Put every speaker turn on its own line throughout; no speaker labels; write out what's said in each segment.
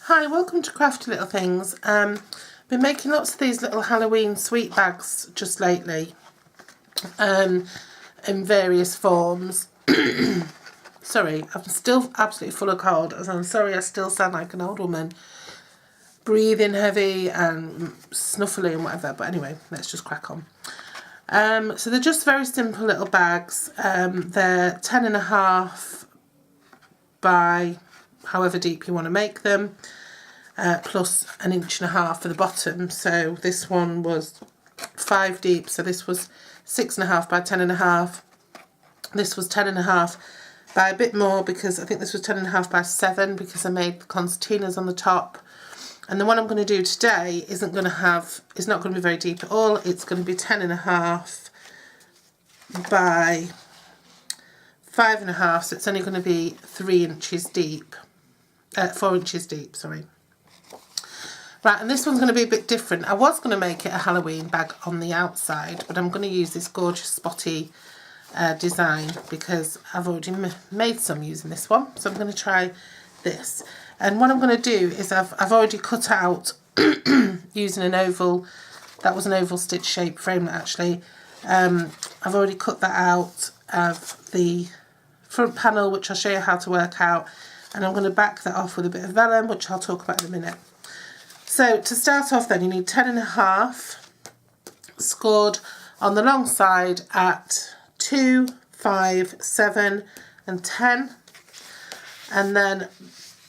Hi, welcome to Crafty Little Things. Been making lots of these little Halloween sweet bags just lately, in various forms. Sorry, I'm still absolutely full of cold, as I'm sorry I still sound like an old woman, breathing heavy and snuffly and whatever, but anyway, let's just crack on. So they're just very simple little bags. They're 10.5 by however deep you want to make them, plus 1.5 inches for the bottom. So this one was 5 deep, so this was 6.5 by 10.5. This was 10.5 by a bit more, because I think this was 10.5 by 7, because I made the concertinas on the top. And the one I'm going to do today it's not going to be very deep at all. It's going to be 10.5 by 5.5, so it's only going to be 3 inches deep. 4 inches deep, sorry. Right, and this one's going to be a bit different. I was going to make it a Halloween bag on the outside, but I'm going to use this gorgeous spotty design because I've already made some using this one. So I'm going to try this. And what I'm going to do is I've already cut out using an oval. That was an oval stitch shape frame actually. I've already cut that out of the front panel, which I'll show you how to work out. And I'm going to back that off with a bit of vellum, which I'll talk about in a minute. So to start off then, you need 10.5 scored on the long side at 2, 5, 7 and 10. And then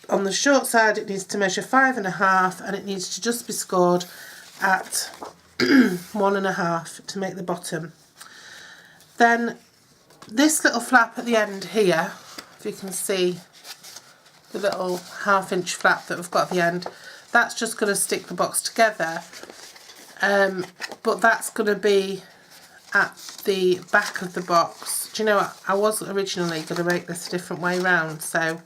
on the short side it needs to measure 5.5, and it needs to just be scored at 1.5 to make the bottom. Then this little flap at the end here, if you can see the little 1/2 inch flap that we've got at the end, that's just going to stick the box together, but that's going to be at the back of the box. Do you know what? I was originally going to make this a different way round, so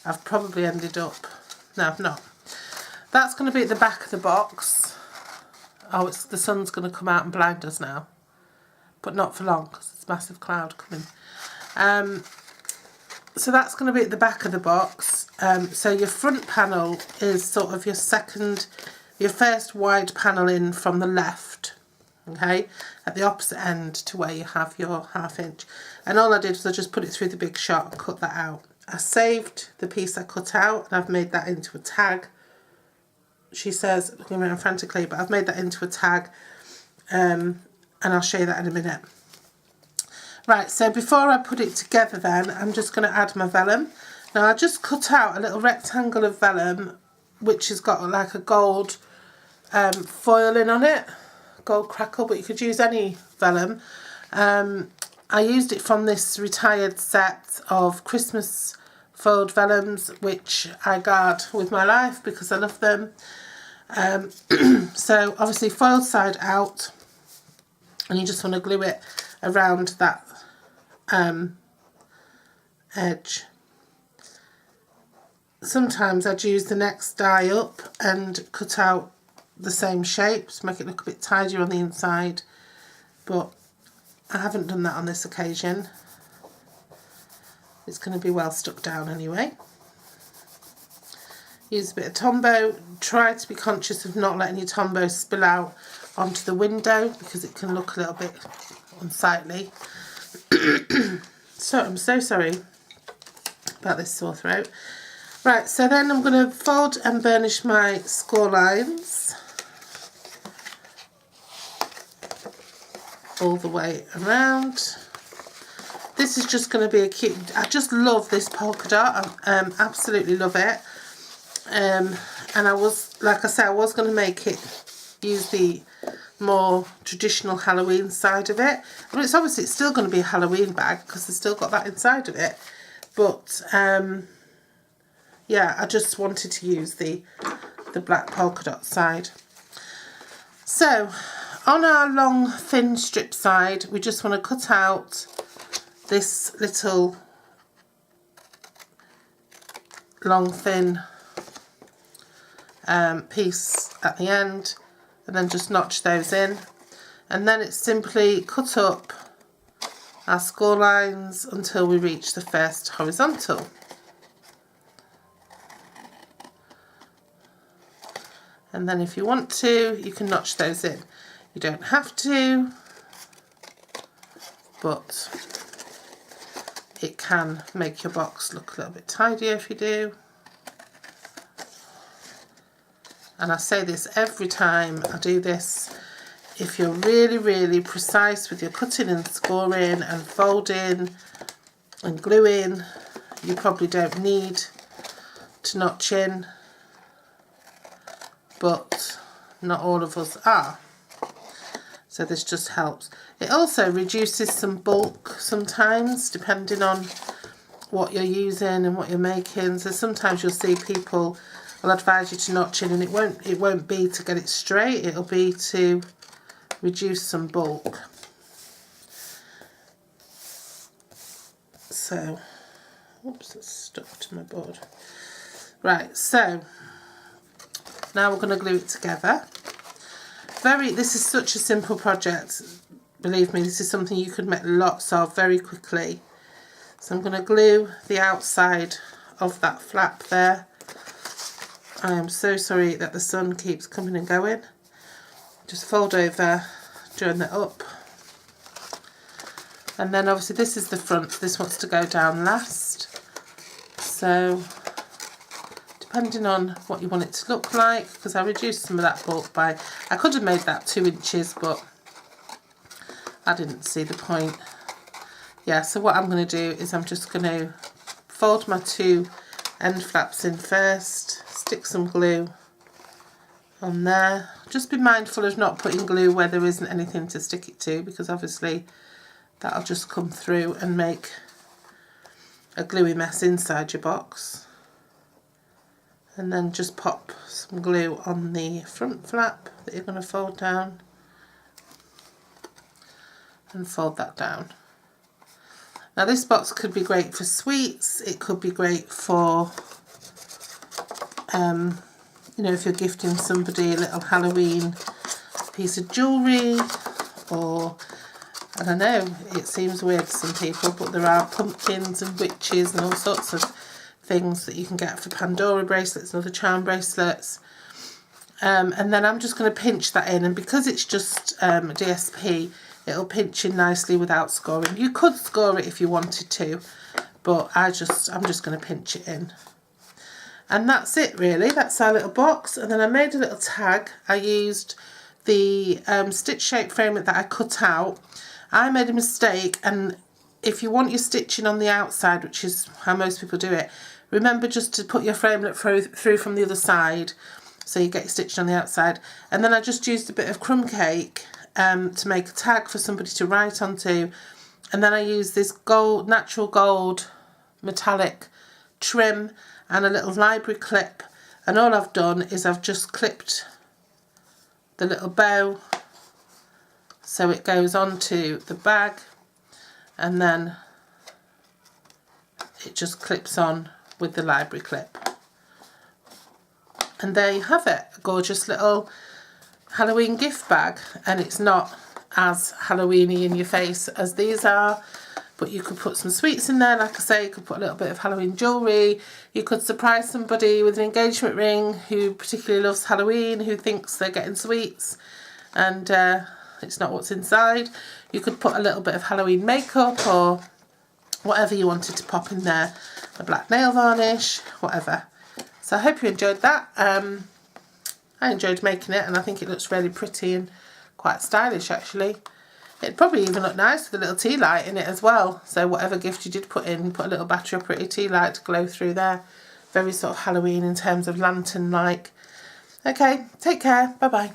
I've probably ended up... No, I've not. That's going to be at the back of the box. Oh, the sun's going to come out and blind us now, but not for long because there's a massive cloud coming. So that's going to be at the back of the box. So your front panel is sort of your first wide panel in from the left, okay, at the opposite end to where you have your 1/2 inch. And all I did was I just put it through the big shot and cut that out. I saved the piece I cut out and I've made that into a tag. She says, looking around frantically, but I've made that into a tag, and I'll show you that in a minute. Right, so before I put it together then, I'm just going to add my vellum. Now I just cut out a little rectangle of vellum which has got like a gold foiling on it, gold crackle, but you could use any vellum. I used it from this retired set of Christmas foiled vellums which I guard with my life because I love them. So obviously foiled side out, and you just want to glue it around that edge. Sometimes I'd use the next die up and cut out the same shape to make it look a bit tidier on the inside, but I haven't done that on this occasion. It's going to be well stuck down anyway. Use a bit of Tombow. Try to be conscious of not letting your Tombow spill out onto the window because it can look a little bit unsightly. So I'm so sorry about this sore throat. Right, so then I'm going to fold and burnish my score lines all the way around. This is just going to be a cute... I just love this polka dot. I absolutely love it. And I was, like I said, I was going to make it use the more traditional Halloween side of it. I mean, it's still going to be a Halloween bag because it's still got that inside of it. But yeah, I just wanted to use the black polka dot side. So on our long thin strip side, we just want to cut out this little long thin piece at the end, and then just notch those in, and then it's simply cut up our score lines until we reach the first horizontal. And then if you want to, you can notch those in. You don't have to, but it can make your box look a little bit tidier if you do. And I say this every time I do this, if you're really, really precise with your cutting and scoring and folding and gluing, you probably don't need to notch in, but not all of us are. So this just helps. It also reduces some bulk sometimes, depending on what you're using and what you're making. So sometimes you'll see people will advise you to notch in, and it won't be to get it straight, it'll be to reduce some bulk. So, oops, it's stuck to my board. Right, so now we're going to glue it together. This is such a simple project. Believe me, this is something you could make lots of very quickly. So I'm going to glue the outside of that flap there. I am so sorry that the sun keeps coming and going. Just fold over, join that up. And then obviously this is the front, this wants to go down last. So depending on what you want it to look like, because I reduced some of that bulk by, I could have made that 2 inches, but I didn't see the point. Yeah, so what I'm going to do is I'm just going to fold my 2 end flaps in first, stick some glue on there. Just be mindful of not putting glue where there isn't anything to stick it to, because obviously that'll just come through and make a gluey mess inside your box. And then just pop some glue on the front flap that you're going to fold down, and fold that down. Now this box could be great for sweets, it could be great for you know, if you're gifting somebody a little Halloween piece of jewellery, or I don't know, it seems weird to some people, but there are pumpkins and witches and all sorts of things that you can get for Pandora bracelets and other charm bracelets. And then I'm just going to pinch that in, and because it's just DSP, it'll pinch in nicely without scoring. You could score it if you wanted to, but I'm just going to pinch it in. And that's it really, that's our little box. And then I made a little tag. I used the stitch shape frame that I cut out. I made a mistake, and if you want your stitching on the outside, which is how most people do it, remember just to put your framelit through from the other side, so you get your stitching on the outside. And then I just used a bit of crumb cake to make a tag for somebody to write onto. And then I used this gold, natural gold metallic trim and a little library clip, and all I've done is I've just clipped the little bow so it goes onto the bag, and then it just clips on with the library clip. And there you have it, a gorgeous little Halloween gift bag. And it's not as Halloweeny in your face as these are, but you could put some sweets in there. Like I say, you could put a little bit of Halloween jewellery. You could surprise somebody with an engagement ring who particularly loves Halloween, who thinks they're getting sweets and it's not what's inside. You could put a little bit of Halloween makeup or whatever you wanted to pop in there, a black nail varnish, whatever. So I hope you enjoyed that. I enjoyed making it, and I think it looks really pretty and quite stylish actually. It'd probably even look nice with a little tea light in it as well. So whatever gift you did put in, put a little battery or pretty tea light to glow through there. Very sort of Halloween in terms of lantern-like. Okay, take care. Bye-bye.